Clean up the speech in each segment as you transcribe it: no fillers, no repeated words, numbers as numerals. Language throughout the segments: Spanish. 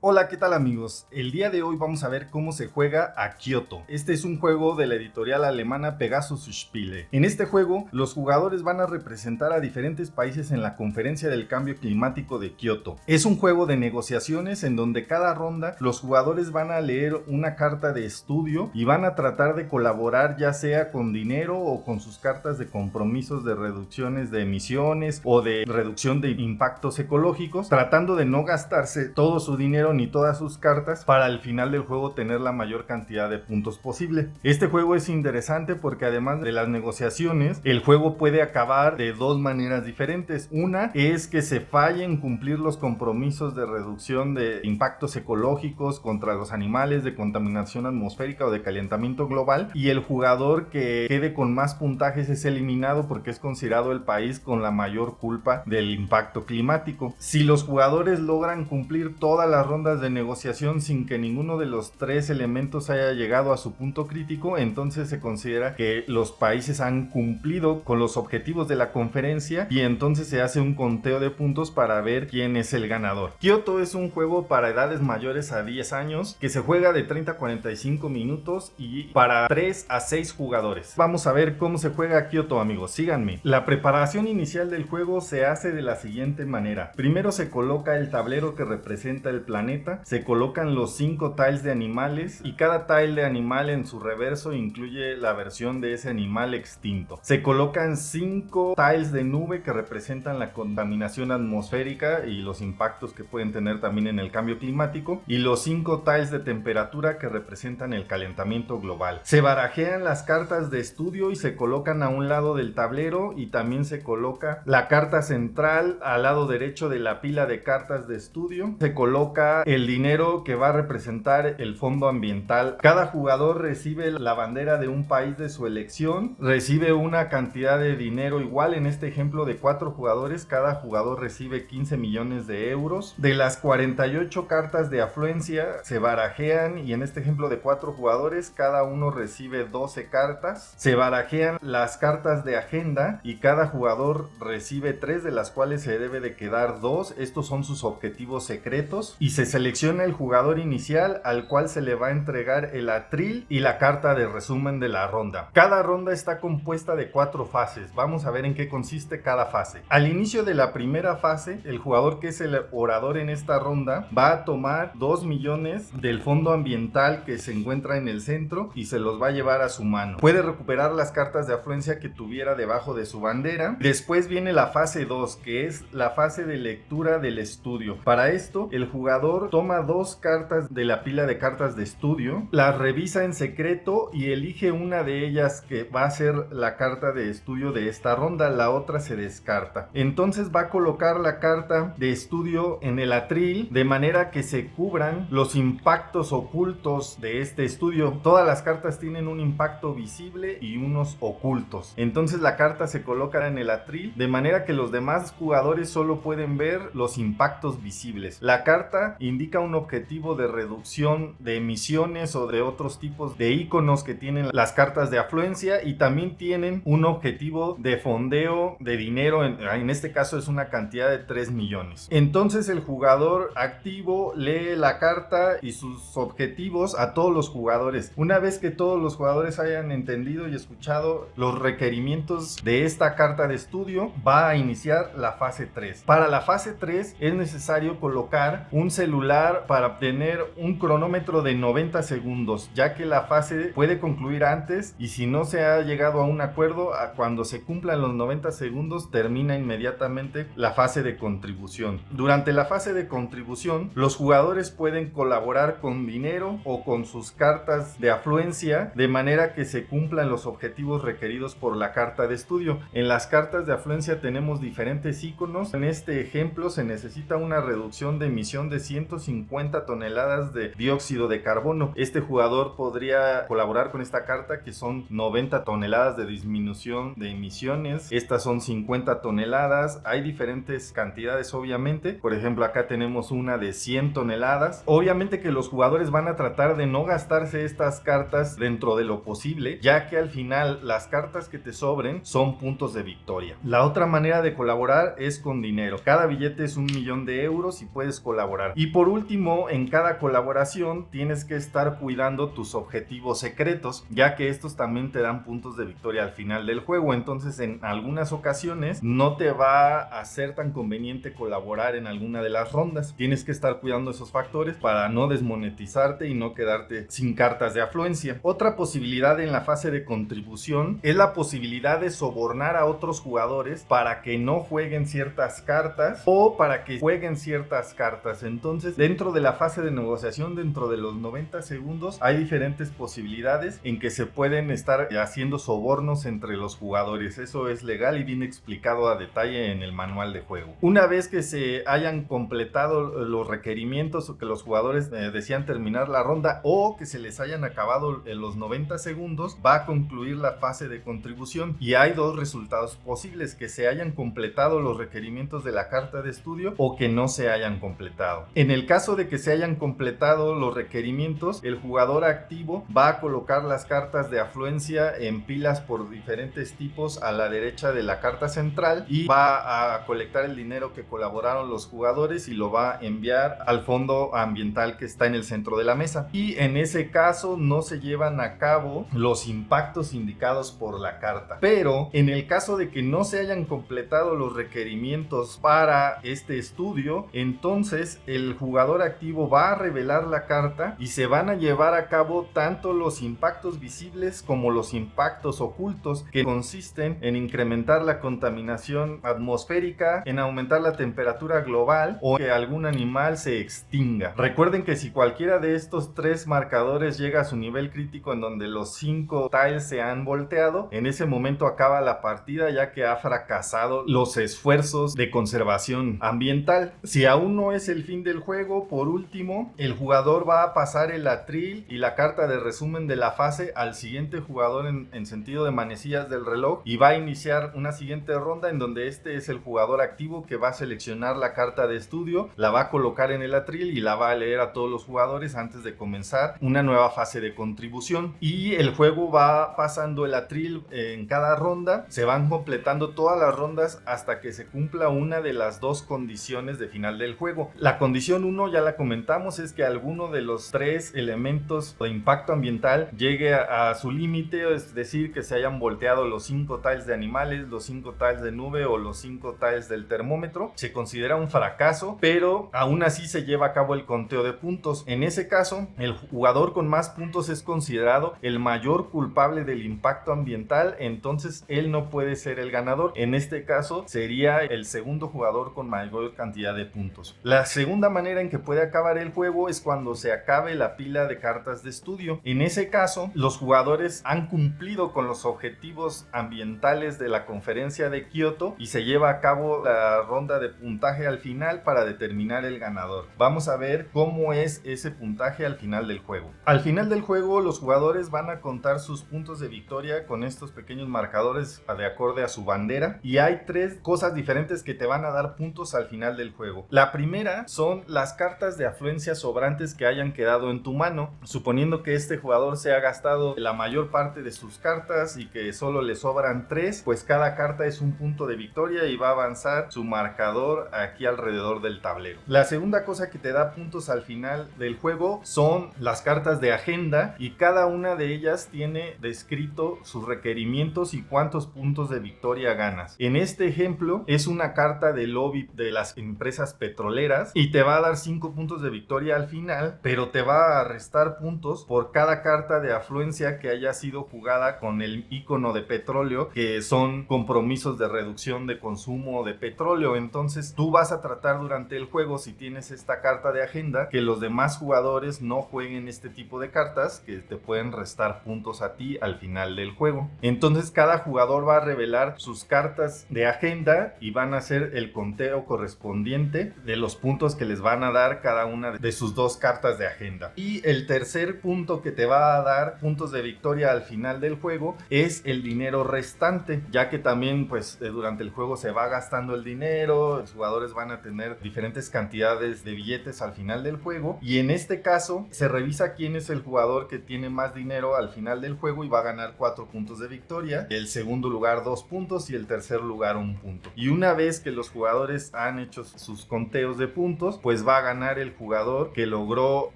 Hola, ¿qué tal amigos? El día de hoy vamos a ver cómo se juega a Kyoto. Este es un juego de la editorial alemana Pegasus Spiele. En este juego, los jugadores van a representar a diferentes países en la Conferencia del Cambio Climático de Kyoto. Es un juego de negociaciones en donde cada ronda los jugadores van a leer una carta de estudio y van a tratar de colaborar ya sea con dinero o con sus cartas de compromisos de reducciones de emisiones o de reducción de impactos ecológicos, tratando de no gastarse todo su dinero ni todas sus cartas para al final del juego tener la mayor cantidad de puntos posible. Este juego es interesante porque además de las negociaciones, el juego puede acabar de dos maneras diferentes. Una es que se falle en cumplir los compromisos de reducción de impactos ecológicos contra los animales, de contaminación atmosférica o de calentamiento global, y el jugador que quede con más puntajes es eliminado porque es considerado el país con la mayor culpa del impacto climático. Si los jugadores logran cumplir todas las rondas de negociación sin que ninguno de los tres elementos haya llegado a su punto crítico, entonces se considera que los países han cumplido con los objetivos de la conferencia y entonces se hace un conteo de puntos para ver quién es el ganador. Kyoto es un juego para edades mayores a 10 años que se juega de 30 a 45 minutos y para 3 a 6 jugadores. Vamos a ver cómo se juega Kyoto, amigos, síganme. La preparación inicial del juego se hace de la siguiente manera. Primero se coloca el tablero que representa el planeta, se colocan los 5 tiles de animales y cada tile de animal en su reverso incluye la versión de ese animal extinto. Se colocan 5 tiles de nube que representan la contaminación atmosférica y los impactos que pueden tener también en el cambio climático, y los 5 tiles de temperatura que representan el calentamiento global. Se barajean las cartas de estudio y se colocan a un lado del tablero, y también se coloca la carta central al lado derecho de la pila de cartas de estudio. Se coloca el dinero que va a representar el fondo ambiental. Cada jugador recibe la bandera de un país de su elección, recibe una cantidad de dinero igual. En este ejemplo de 4 jugadores, cada jugador recibe 15 millones de euros. De las 48 cartas de afluencia se barajean, y en este ejemplo de 4 jugadores, cada uno recibe 12 cartas. Se barajean las cartas de agenda y cada jugador recibe 3, de las cuales se debe de quedar 2. Estos son sus objetivos secretos, y se selecciona el jugador inicial al cual se le va a entregar el atril y la carta de resumen de la ronda. Cada ronda está compuesta de 4 fases. Vamos a ver en qué consiste cada fase. Al inicio de la primera fase, el jugador que es el orador en esta ronda va a tomar 2 millones del fondo ambiental que se encuentra en el centro y se los va a llevar a su mano. Puede recuperar las cartas de afluencia que tuviera debajo de su bandera. Después viene la fase 2, que es la fase de lectura del estudio. Para esto, el jugador toma 2 cartas de la pila de cartas de estudio, las revisa en secreto y elige una de ellas que va a ser la carta de estudio de esta ronda. La otra se descarta. Entonces va a colocar la carta de estudio en el atril de manera que se cubran los impactos ocultos de este estudio. Todas las cartas tienen un impacto visible y unos ocultos. Entonces la carta se coloca en el atril de manera que los demás jugadores solo pueden ver los impactos visibles. La carta indica un objetivo de reducción de emisiones o de otros tipos de iconos que tienen las cartas de afluencia, y también tienen un objetivo de fondeo de dinero. En este caso es una cantidad de 3 millones. Entonces el jugador activo lee la carta y sus objetivos a todos los jugadores. Una vez que todos los jugadores hayan entendido y escuchado los requerimientos de esta carta de estudio, va a iniciar la fase 3. Para la fase 3 es necesario colocar un celular para obtener un cronómetro de 90 segundos, ya que la fase puede concluir antes, y si no se ha llegado a un acuerdo, cuando se cumplan los 90 segundos termina inmediatamente la fase de contribución. Durante la fase de contribución, los jugadores pueden colaborar con dinero o con sus cartas de afluencia de manera que se cumplan los objetivos requeridos por la carta de estudio. En las cartas de afluencia tenemos diferentes iconos. En este ejemplo se necesita una reducción de emisión de 150 toneladas de dióxido de carbono. Este jugador podría colaborar con esta carta, que son 90 toneladas de disminución de emisiones. Estas son 50 toneladas. Hay diferentes cantidades, obviamente. Por ejemplo, acá tenemos una de 100 toneladas. Obviamente que los jugadores van a tratar de no gastarse estas cartas dentro de lo posible, ya que al final las cartas que te sobren son puntos de victoria. La otra manera de colaborar es con dinero. Cada billete es 1 millón de euros y puedes colaborar. Y por último, en cada colaboración tienes que estar cuidando tus objetivos secretos, ya que estos también te dan puntos de victoria al final del juego. Entonces en algunas ocasiones no te va a ser tan conveniente colaborar en alguna de las rondas. Tienes que estar cuidando esos factores para no desmonetizarte y no quedarte sin cartas de afluencia. Otra posibilidad en la fase de contribución es la posibilidad de sobornar a otros jugadores para que no jueguen ciertas cartas o para que jueguen ciertas cartas. Entonces, dentro de la fase de negociación, dentro de los 90 segundos, hay diferentes posibilidades en que se pueden estar haciendo sobornos entre los jugadores. Eso es legal y bien explicado a detalle en el manual de juego. Una vez que se hayan completado los requerimientos o que los jugadores desean terminar la ronda o que se les hayan acabado en los 90 segundos, va a concluir la fase de contribución y hay dos resultados posibles: que se hayan completado los requerimientos de la carta de estudio o que no se hayan completado. En el caso de que se hayan completado los requerimientos, el jugador activo va a colocar las cartas de afluencia en pilas por diferentes tipos a la derecha de la carta central y va a colectar el dinero que colaboraron los jugadores y lo va a enviar al fondo ambiental que está en el centro de la mesa. Y en ese caso no se llevan a cabo los impactos indicados por la carta. Pero en el caso de que no se hayan completado los requerimientos para este estudio, entonces el jugador activo va a revelar la carta y se van a llevar a cabo tanto los impactos visibles como los impactos ocultos, que consisten en incrementar la contaminación atmosférica, en aumentar la temperatura global o que algún animal se extinga. Recuerden que si cualquiera de estos tres marcadores llega a su nivel crítico en donde los 5 tiles se han volteado, en ese momento acaba la partida, ya que ha fracasado los esfuerzos de conservación ambiental. Si aún no es el fin del juego, por último, el jugador va a pasar el atril y la carta de resumen de la fase al siguiente jugador en sentido de manecillas del reloj y va a iniciar una siguiente ronda en donde este es el jugador activo que va a seleccionar la carta de estudio, la va a colocar en el atril y la va a leer a todos los jugadores antes de comenzar una nueva fase de contribución. Y el juego va pasando el atril en cada ronda, se van completando todas las rondas hasta que se cumpla una de las dos condiciones de final del juego. La condición 1 ya la comentamos, es que alguno de los tres elementos de impacto ambiental llegue a su límite, es decir, que se hayan volteado los 5 tiles de animales, los 5 tiles de nube o los 5 tiles del termómetro. Se considera un fracaso, pero aún así se lleva a cabo el conteo de puntos. En ese caso, el jugador con más puntos es considerado el mayor culpable del impacto ambiental, entonces él no puede ser el ganador. En este caso sería el segundo jugador con mayor cantidad de puntos. La segunda manera en que puede acabar el juego es cuando se acabe la pila de cartas de estudio. En ese caso, los jugadores han cumplido con los objetivos ambientales de la conferencia de Kioto y se lleva a cabo la ronda de puntaje al final para determinar el ganador. Vamos a ver cómo es ese puntaje al final del juego. Al final del juego, los jugadores van a contar sus puntos de victoria con estos pequeños marcadores de acorde a su bandera, y hay tres cosas diferentes que te van a dar puntos al final del juego. La primera son las cartas de afluencia sobrantes que hayan quedado en tu mano. Suponiendo que este jugador se ha gastado la mayor parte de sus cartas y que solo le sobran 3, pues cada carta es un punto de victoria y va a avanzar su marcador aquí alrededor del tablero. La segunda cosa que te da puntos al final del juego son las cartas de agenda, y cada una de ellas tiene descrito sus requerimientos y cuántos puntos de victoria ganas. En este ejemplo es una carta de lobby de las empresas petroleras y te va a dar 5 puntos de victoria al final, pero te va a restar puntos por cada carta de afluencia que haya sido jugada con el icono de petróleo, que son compromisos de reducción de consumo de petróleo. Entonces tú vas a tratar durante el juego, si tienes esta carta de agenda, que los demás jugadores no jueguen este tipo de cartas que te pueden restar puntos a ti al final del juego. Entonces cada jugador va a revelar sus cartas de agenda y van a hacer el conteo correspondiente de los puntos que les van a dar cada una de sus dos cartas de agenda. Y el tercer punto que te va a dar puntos de victoria al final del juego es el dinero restante, ya que también pues durante el juego se va gastando el dinero, los jugadores van a tener diferentes cantidades de billetes al final del juego, y en este caso se revisa quién es el jugador que tiene más dinero al final del juego y va a ganar 4 puntos de victoria, el segundo lugar 2 puntos y el tercer lugar 1 punto. Y una vez que los jugadores han hecho sus conteos de puntos, pues pues va a ganar el jugador que logró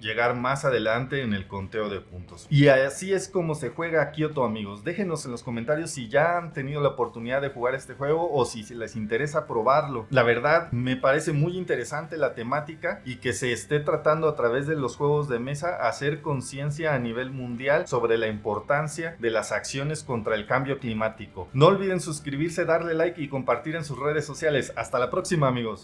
llegar más adelante en el conteo de puntos. Y así es como se juega Kioto, amigos. Déjenos en los comentarios si ya han tenido la oportunidad de jugar este juego o si les interesa probarlo. La verdad, me parece muy interesante la temática y que se esté tratando a través de los juegos de mesa hacer conciencia a nivel mundial sobre la importancia de las acciones contra el cambio climático. No olviden suscribirse, darle like y compartir en sus redes sociales. Hasta la próxima, amigos.